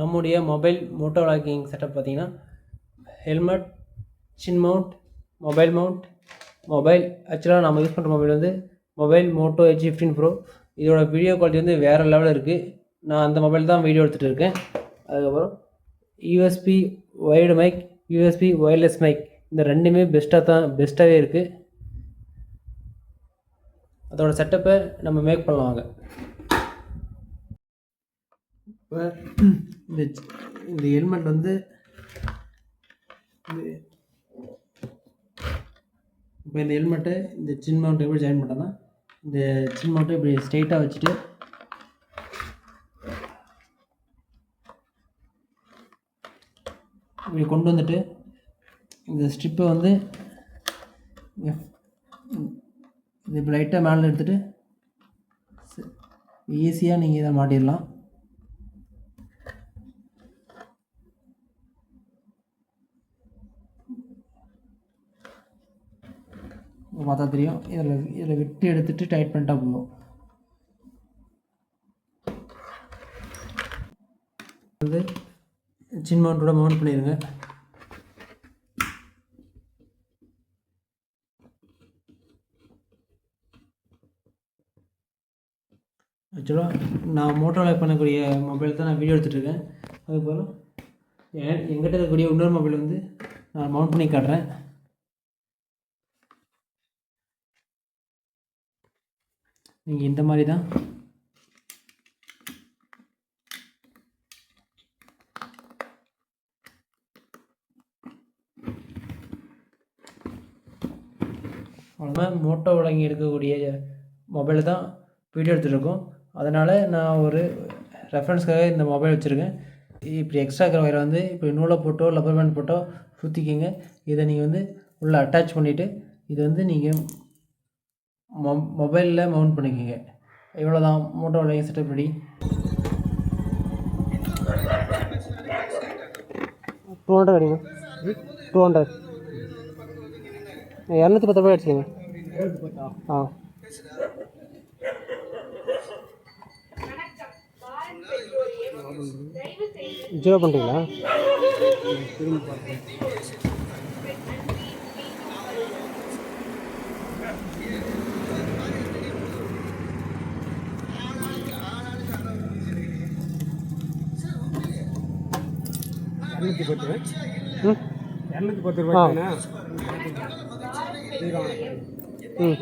நம்முடைய mobile Moto vlogging setup பார்த்திங்கன்னா helmet, சின் mount, mobile mount, mobile ஆக்சுவலாக நம்ம யூஸ் பண்ணுற மொபைல் வந்து மொபைல் மோட்டோ H15 Pro. இதோட வீடியோ குவாலிட்டி வந்து வேறு லெவலில் இருக்குது. நான் அந்த மொபைல் தான் வீடியோ எடுத்துகிட்டு இருக்கேன். அதுக்கப்புறம் USB wired mic, USB wireless mic, இந்த ரெண்டுமே பெஸ்ட்டாகவே இருக்குது. அதோட செட்டப்பை நம்ம மேக் பண்ணலாம் வாங்க. இப்போ இந்த ஹெல்மெட் வந்து இப்போ இந்த ஹெல்மெட்டை இந்த சின் மவுண்ட் எப்படி ஜாயின் பண்ணோன்னா, இந்த சின் மவுண்ட்டை இப்படி ஸ்ட்ரெயிட்டாக வச்சுட்டு இப்படி கொண்டு வந்துட்டு இந்த ஸ்ட்ரிப்பை வந்து இது இப்போ லைட்டாக மேலே எடுத்துகிட்டு ஈஸியாக நீங்கள் இதை மாட்டிடலாம். பார்த்தா தெரியும். இதில் விட்டு எடுத்துகிட்டு டைட் பண்ணிட்டா போதும். வந்து சின் மவுண்டோட மவுண்ட் பண்ணிடுங்க. ஆக்சுவலாக நான் மோட்டோவில் பண்ணக்கூடிய மொபைல் தான் நான் வீடியோ எடுத்துகிட்ருக்கேன். அதுபோல் என்கிட்ட இருக்கக்கூடிய இன்னொரு மொபைல் வந்து நான் மவுண்ட் பண்ணி காட்டுறேன். நீங்கள் இந்த மாதிரி தான் அவ்வளோதான். மோட்டோ விளங்கி எடுக்கக்கூடிய மொபைல் தான் வீடியோ எடுத்துகிட்ருக்கோம். அதனால் நான் ஒரு ரெஃபரன்ஸ்க்காக இந்த மொபைல் வச்சுருக்கேன். இப்படி எக்ஸ்ட்ரா இருக்கிற வயரை வந்து இப்படி நூலை போட்டோ ரப்பர் பேண்ட் போட்டோ சுற்றிக்கிங்க. இதை நீங்கள் வந்து உள்ளே அட்டாச் பண்ணிவிட்டு இதை வந்து நீங்கள் மொபைலில் மவுண்ட் பண்ணிக்கோங்க. இவ்வளோதான் மோட்டோ விளங்கி செட்டப் ரெடி. 200 அடிங்க. 200 210 ரூபாய் அடிச்சுங்க. ஆ ஜீரோ பண்ணுறீங்களா? ம் 210 ரூபாய்ண்ணா. ம்